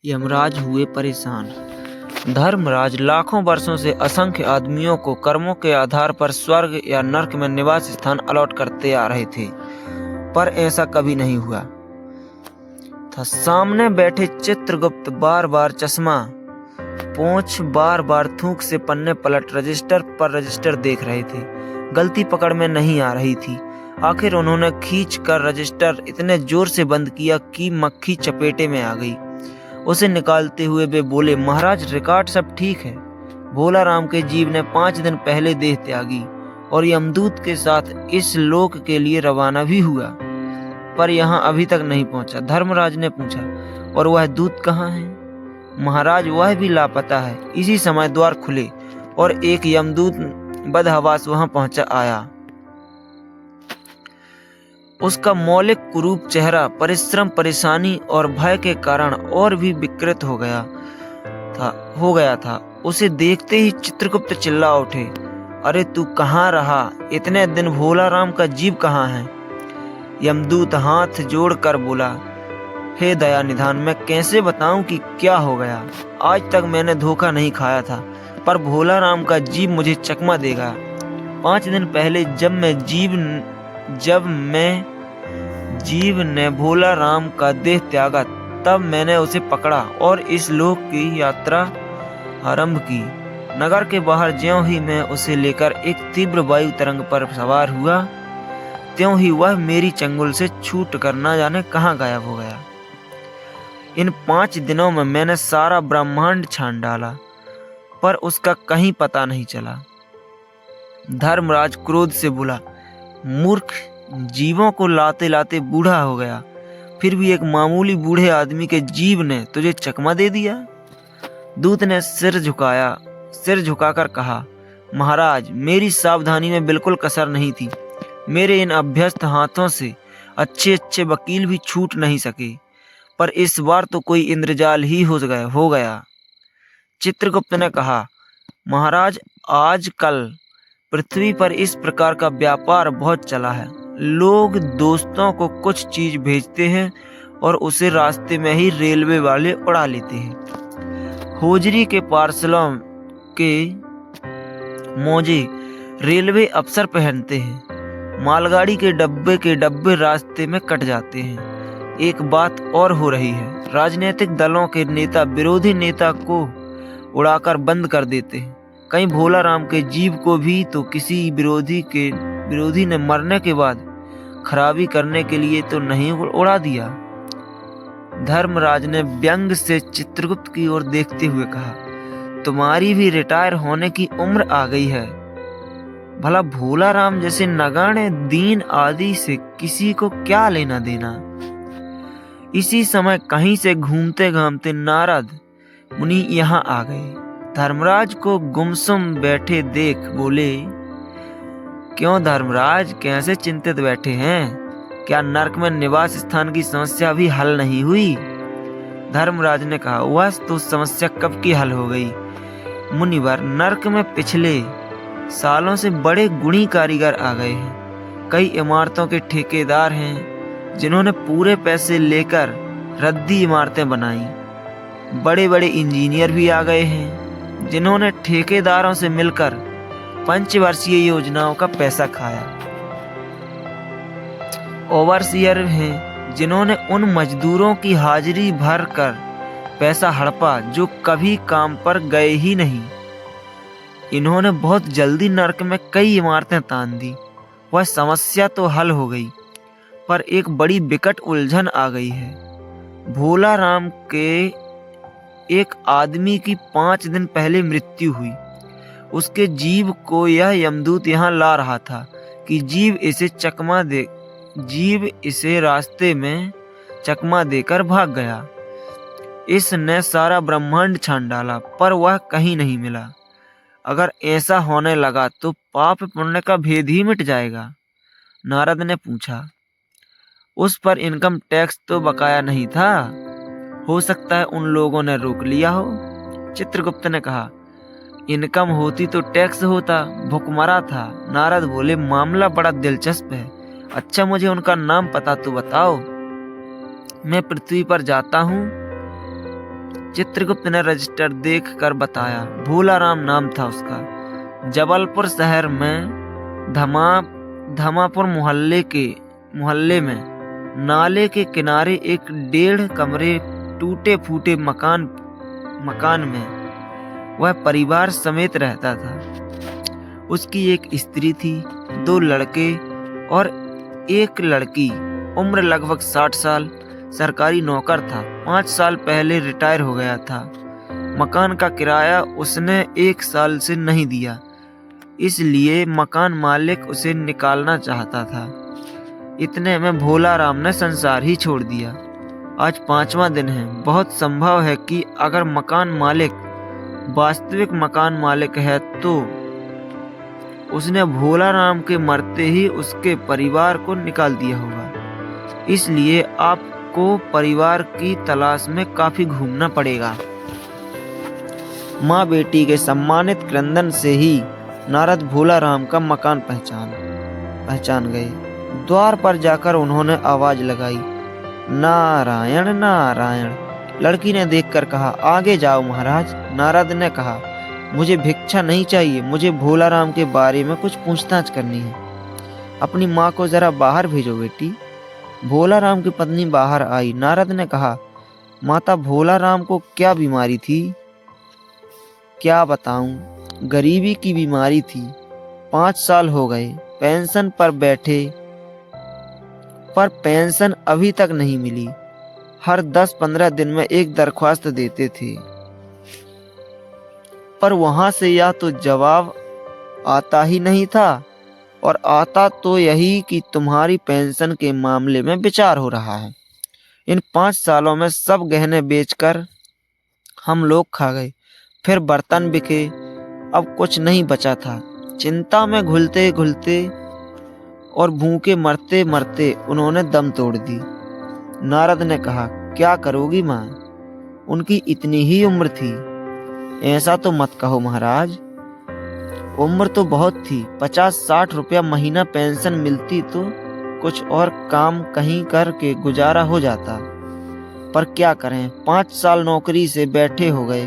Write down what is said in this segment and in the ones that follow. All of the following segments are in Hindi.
यमराज हुए परेशान। धर्मराज लाखों वर्षों से असंख्य आदमियों को कर्मों के आधार पर स्वर्ग या नर्क में निवास स्थान अलॉट करते आ रहे थे, पर ऐसा कभी नहीं हुआ था। सामने बैठे चित्रगुप्त बार बार चश्मा पोंछ बार बार थूक से पन्ने पलट रजिस्टर पर रजिस्टर देख रहे थे। गलती पकड़ में नहीं आ रही थी। आखिर उन्होंने खींच कर रजिस्टर इतने जोर से बंद किया कि मक्खी चपेटे में आ गई। उसे निकालते हुए वे बोले, महाराज रिकॉर्ड सब ठीक है। भोला राम के जीव ने 5 दिन पहले देह त्यागी और यमदूत के साथ इस लोक के लिए रवाना भी हुआ, पर यहाँ अभी तक नहीं पहुंचा। धर्मराज ने पूछा, और वह दूत कहाँ है? महाराज वह भी लापता है। इसी समय द्वार खुले और एक यमदूत बदहवास वहां पहुंचा आया। उसका मौलिक कुरूप चेहरा परिश्रम, परेशानी और भय के कारण और भी विकृत हो गया था। उसे देखते ही चित्रगुप्त चिल्ला उठे, अरे तू कहाँ रहा? इतने दिन भोला राम का जीव कहाँ है? यमदूत हाथ जोड़कर बोला, हे दया निधान, मैं कैसे बताऊं कि क्या हो गया? आज तक मैंने धोखा नहीं खाया था, पर भोला राम का जीव मुझे चकमा देगा। 5 दिन पहले जब मैं जीव ने भोला राम का देह त्यागा, तब मैंने उसे पकड़ा और इस लोक की यात्रा आरंभ की। नगर के बाहर ज्यों ही मैं उसे लेकर एक तीव्र वायु तरंग पर सवार हुआ, त्यों ही वह मेरी चंगुल से छूट कर न जाने कहाँ गायब हो गया। इन 5 दिनों में मैंने सारा ब्रह्मांड छान डाला, पर उसका कहीं पता नहीं चला। धर्मराज क्रोध से बोला, मूर्ख, जीवों को लाते लाते बूढ़ा हो गया, फिर भी एक मामूली बूढ़े आदमी के जीव ने तुझे चकमा दे दिया। दूत ने सिर झुकाकर कहा, महाराज मेरी सावधानी में बिल्कुल कसर नहीं थी। मेरे इन अभ्यस्त हाथों से अच्छे अच्छे वकील भी छूट नहीं सके, पर इस बार तो कोई इंद्रजाल ही हो गया। चित्रगुप्त ने कहा, महाराज आजकल पृथ्वी पर इस प्रकार का व्यापार बहुत चला है। लोग दोस्तों को कुछ चीज भेजते हैं और उसे रास्ते में ही रेलवे वाले उड़ा लेते हैं। होजरी के पार्सलों के मोजे रेलवे अफसर पहनते हैं। मालगाड़ी के डब्बे रास्ते में कट जाते हैं। एक बात और हो रही है, राजनीतिक दलों के नेता विरोधी नेता को उड़ाकर बंद कर देते हैं। कहीं भोला राम के जीव को भी तो किसी विरोधी ने मरने के बाद खराबी करने के लिए तो नहीं उड़ा दिया। धर्मराज ने व्यंग से चित्रगुप्त की ओर देखते हुए कहा, तुम्हारी भी रिटायर होने की उम्र आ गई है। भला भोला राम जैसे नगाड़े दीन आदि से किसी को क्या लेना देना? इसी समय कहीं से घूमते घामते नारद मुनि यहाँ आ गए। धर्मराज को गुमसुम बैठे देख बोले, क्यों धर्मराज, कैसे चिंतित बैठे हैं? क्या नरक में निवास स्थान की समस्या भी हल नहीं हुई? धर्मराज ने कहा, वह तो समस्या कब की हल हो गई मुनिवर। नरक में पिछले सालों से बड़े गुणी कारीगर आ गए हैं। कई इमारतों के ठेकेदार हैं जिन्होंने पूरे पैसे लेकर रद्दी इमारतें बनाई। बड़े बड़े इंजीनियर भी आ गए हैं जिन्होंने ठेकेदारों से मिलकर पंचवर्षीय योजनाओं का पैसा खाया। ओवरसीयर हैं जिन्होंने उन मजदूरों की हाजिरी भर कर पैसा हड़पा जो कभी काम पर गए ही नहीं। इन्होंने बहुत जल्दी नरक में कई इमारतें तान दी। वह समस्या तो हल हो गई, पर एक बड़ी विकट उलझन आ गई है। भोला राम के एक आदमी की 5 दिन पहले मृत्यु हुई। उसके जीव को यह यमदूत यहाँ ला रहा था कि जीव इसे रास्ते में चकमा देकर भाग गया। इसने सारा ब्रह्मांड छान डाला, पर वह कहीं नहीं मिला। अगर ऐसा होने लगा तो पाप पुण्य का भेद ही मिट जाएगा। नारद ने पूछा, उस पर इनकम टैक्स तो बकाया नहीं था? हो सकता है उन लोगों ने रोक लिया हो। चित्रगुप्त ने कहा, इनकम होती तो टैक्स होता, भुखमरा था। नारद बोले, मामला बड़ा दिलचस्प है। अच्छा, मुझे उनका नाम पता तो बताओ। मैं पृथ्वी पर जाता हूँ चित्रगुप्त ने रजिस्टर देख कर बताया। भोलाराम नाम था उसका। जबलपुर शहर में धमापुर मोहल्ले में नाले के किनारे एक 1.5 कमरे टूटे फूटे मकान में वह परिवार समेत रहता था। उसकी एक स्त्री थी, 2 लड़के और एक लड़की। उम्र लगभग 60 साल। सरकारी नौकर था। 5 साल पहले रिटायर हो गया था। मकान का किराया उसने 1 साल से नहीं दिया, इसलिए मकान मालिक उसे निकालना चाहता था। इतने में भोलाराम ने संसार ही छोड़ दिया। आज 5वां दिन है। बहुत संभव है कि अगर मकान मालिक वास्तविक मकान मालिक है तो उसने भोलाराम के मरते ही उसके परिवार को निकाल दिया होगा। इसलिए आपको परिवार की तलाश में काफी घूमना पड़ेगा। माँ बेटी के सम्मानित क्रंदन से ही नारद भोलाराम का मकान पहचान गए। द्वार पर जाकर उन्होंने आवाज लगाई, नारायण नारायण। लड़की ने देखकर कहा, आगे जाओ महाराज। नारद ने कहा, मुझे भिक्षा नहीं चाहिए, मुझे भोलाराम के बारे में कुछ पूछताछ करनी है। अपनी माँ को जरा बाहर भेजो बेटी। भोलाराम की पत्नी बाहर आई। नारद ने कहा, माता भोलाराम को क्या बीमारी थी? क्या बताऊं, गरीबी की बीमारी थी। 5 साल हो गए पेंशन पर बैठे, पर पेंशन अभी तक नहीं मिली। हर 10-15 दिन में एक दरख्वास्त देते थे, पर वहां से या तो जवाब आता ही नहीं था, और आता तो यही कि तुम्हारी पेंशन के मामले में विचार हो रहा है। इन 5 सालों में सब गहने बेचकर हम लोग खा गए, फिर बर्तन बिके, अब कुछ नहीं बचा था। चिंता में घुलते घुलते और भूखे मरते मरते उन्होंने दम तोड़ दी। नारद ने कहा, क्या करोगी माँ? उनकी इतनी ही उम्र थी। ऐसा तो मत कहो महाराज, उम्र तो बहुत थी। 50-60 रुपया महीना पेंशन मिलती तो कुछ और काम कहीं करके गुजारा हो जाता, पर क्या करें, 5 साल नौकरी से बैठे हो गए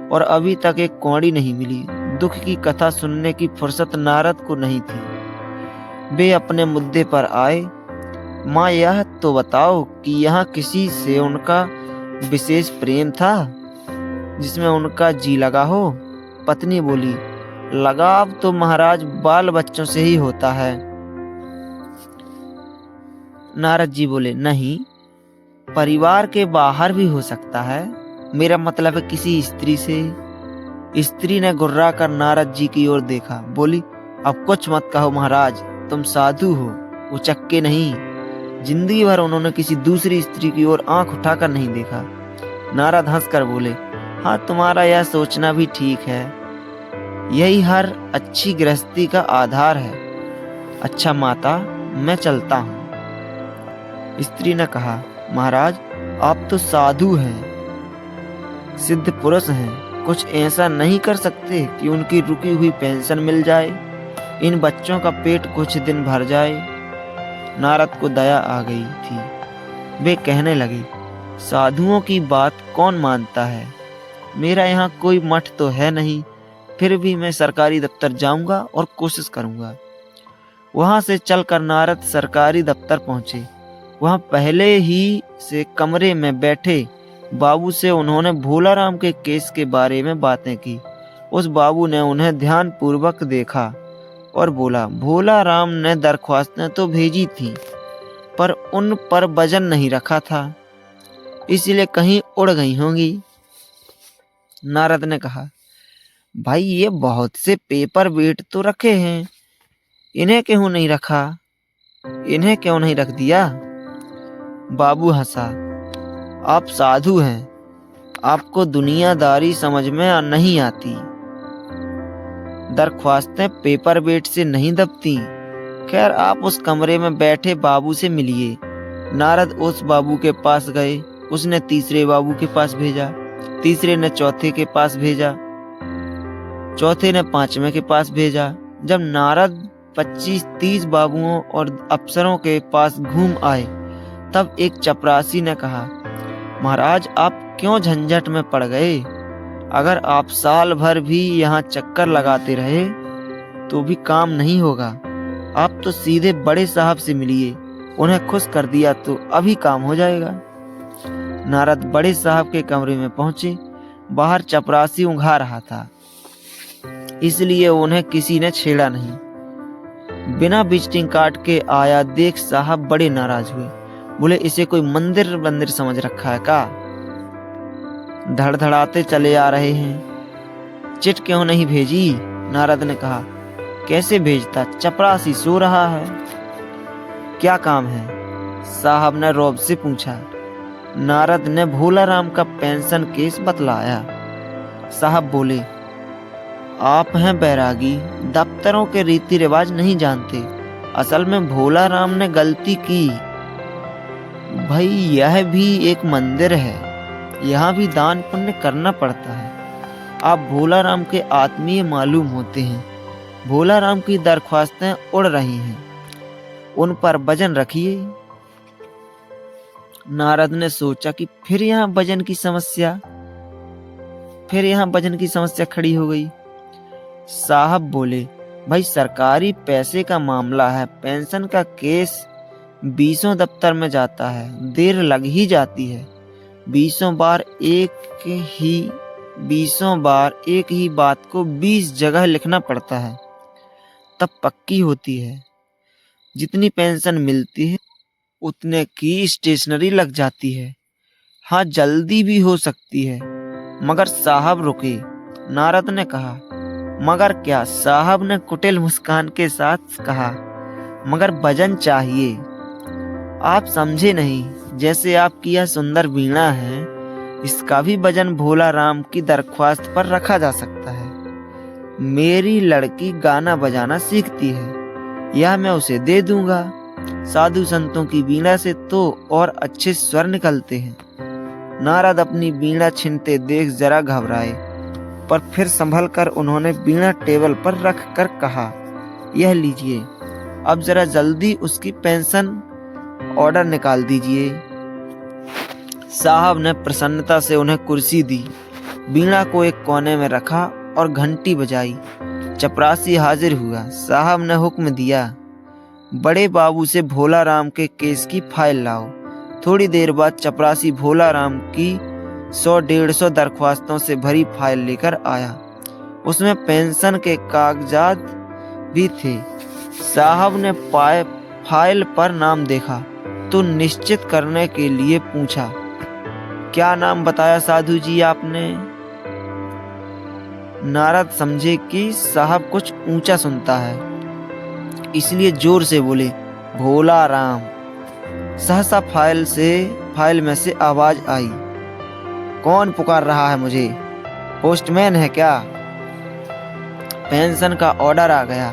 और अभी तक एक कौड़ी नहीं मिली। दुख की कथा सुनने की फुर्सत नारद को नहीं थी। वे अपने मुद्दे पर आए। माँ, यह तो बताओ कि यहाँ किसी से उनका विशेष प्रेम था जिसमें उनका जी लगा हो? पत्नी बोली, लगाव तो महाराज बाल बच्चों से ही होता है। नारद जी बोले, नहीं, परिवार के बाहर भी हो सकता है। मेरा मतलब है किसी स्त्री से। स्त्री ने गुर्रा कर नारद जी की ओर देखा, बोली, अब कुछ मत कहो महाराज, तुम साधु हो, उचक्के नहीं। जिंदगी भर उन्होंने किसी दूसरी स्त्री की ओर आंख उठाकर नहीं देखा। नारद हंसकर बोले, हाँ, तुम्हारा यह सोचना भी ठीक है। यही हर अच्छी गृहस्थी का आधार है। अच्छा माता, मैं चलता हूँ। स्त्री ने कहा, महाराज, आप तो साधु हैं, सिद्ध पुरुष हैं, कुछ ऐसा नहीं कर सकते कि उनकी रुकी हुई पेंशन मिल जाए, इन बच्चों का पेट कुछ दिन भर जाए। नारद को दया आ गई थी। वे कहने लगे, साधुओं की बात कौन मानता है? मेरा यहाँ कोई मठ तो है नहीं, फिर भी मैं सरकारी दफ्तर जाऊंगा और कोशिश करूंगा। वहां से चलकर नारद सरकारी दफ्तर पहुंचे। वहां पहले ही से कमरे में बैठे बाबू से उन्होंने भोलाराम के केस के बारे में बातें की। उस बाबू ने उन्हें ध्यान पूर्वक देखा और बोला, भोलाराम ने दरख्वास्तें तो भेजी थी, पर उन पर वजन नहीं रखा था, इसलिए कहीं उड़ गई होंगी। नारद ने कहा, भाई, ये बहुत से पेपर वेट तो रखे हैं, इन्हें क्यों नहीं रखा? इन्हें क्यों नहीं रख दिया? बाबू हंसा, आप साधु हैं, आपको दुनियादारी समझ में नहीं आती। दरख्वास्तें पेपर वेट से नहीं दबती। खैर, आप उस कमरे में बैठे बाबू से मिलिए। नारद उस बाबू के पास गए। उसने तीसरे बाबू के पास भेजा, तीसरे ने चौथे के पास भेजा, चौथे ने 5वें के पास भेजा। जब नारद 25-30 बाबुओं और अफसरों के पास घूम आए, तब एक चपरासी ने कहा, महाराज, आप क्यों झंझट में पड़ गए? अगर आप साल भर भी यहाँ चक्कर लगाते रहे तो भी काम नहीं होगा। आप तो सीधे बड़े साहब से मिलिए, उन्हें खुश कर दिया तो अभी काम हो जाएगा। नारद बड़े साहब के कमरे में पहुंचे। बाहर चपरासी ऊँघा रहा था, इसलिए उन्हें किसी ने छेड़ा नहीं। बिना विजिटिंग कार्ड के आया देख साहब बड़े नाराज हुए। बोले, इसे कोई मंदिर समझ रखा है का? धड़धड़ाते चले आ रहे हैं। चिट क्यों नहीं भेजी? नारद ने कहा। कैसे भेजता, चपरासी सो रहा है। क्या काम है? साहब ने रौब से पूछा। नारद ने भोला राम का पेंशन केस बतलाया। साहब बोले, आप हैं बैरागी, दफ्तरों के रीति रिवाज नहीं जानते। असल में भोला राम ने गलती की। भाई, यह भी एक मंदिर है, यहाँ भी दान पुण्य करना पड़ता है। आप भोला राम के आत्मीय मालूम होते हैं। भोला राम की दरख्वास्तें उड़ रही हैं, उन पर वजन रखिए। नारद ने सोचा कि फिर यहाँ वजन की समस्या खड़ी हो गई। साहब बोले, भाई सरकारी पैसे का मामला है, पेंशन का केस 20 दफ्तर में जाता है, देर लग ही जाती है। 20 बार एक ही बात को 20 जगह लिखना पड़ता है, तब पक्की होती है। जितनी पेंशन मिलती है उतने की स्टेशनरी लग जाती है। हाँ, जल्दी भी हो सकती है। मगर साहब रुके। नारद ने कहा, मगर क्या? साहब ने कुटिल मुस्कान के साथ कहा, मगर वजन चाहिए। आप समझे नहीं। जैसे आपकी यह सुंदर वीणा है, इसका भी वजन भोला राम की दरख्वास्त पर रखा जा सकता है। मेरी लड़की गाना बजाना सीखती है, यह मैं उसे दे दूंगा। साधु संतों की वीणा से तो और अच्छे स्वर निकलते हैं। नारद अपनी वीणा छीनते देख जरा घबराए, पर फिर संभल कर उन्होंने वीणा टेबल पर रख कर कहा, यह लीजिए, अब जरा जल्दी उसकी पेंशन ऑर्डर निकाल दीजिए। साहब ने प्रसन्नता से उन्हें कुर्सी दी, वीणा को एक कोने में रखा और घंटी बजाई। चपरासी हाजिर हुआ। साहब ने हुक्म दिया, बड़े बाबू से भोला राम के केस की फाइल लाओ। थोड़ी देर बाद चपरासी भोला राम की 100-150 दरख्वास्तों से भरी फाइल लेकर आया। उसमें पेंशन के कागजात भी थे। साहब ने फाइल पर नाम देखा तो निश्चित करने के लिए पूछा, क्या नाम बताया साधु जी आपने? नारद समझे कि साहब कुछ ऊंचा सुनता है, इसलिए जोर से बोले, भोला राम। सहसा फाइल में से आवाज आई, कौन पुकार रहा है मुझे? पोस्टमैन है क्या? पेंशन का ऑर्डर आ गया।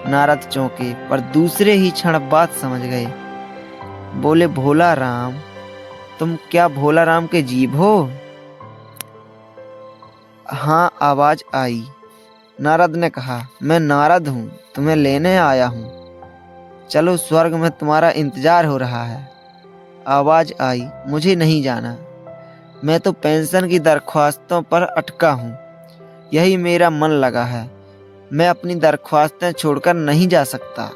नारद चौंके, पर दूसरे ही क्षण बात समझ गए। बोले, भोला राम, तुम क्या भोला राम के जीव हो? हाँ, आवाज आई। नारद ने कहा, मैं नारद हूँ, तुम्हें लेने आया हूँ। चलो, स्वर्ग में तुम्हारा इंतजार हो रहा है। आवाज आई, मुझे नहीं जाना, मैं तो पेंशन की दरख्वास्तों पर अटका हूँ। यही मेरा मन लगा है, मैं अपनी दरख्वास्तें छोड़कर नहीं जा सकता।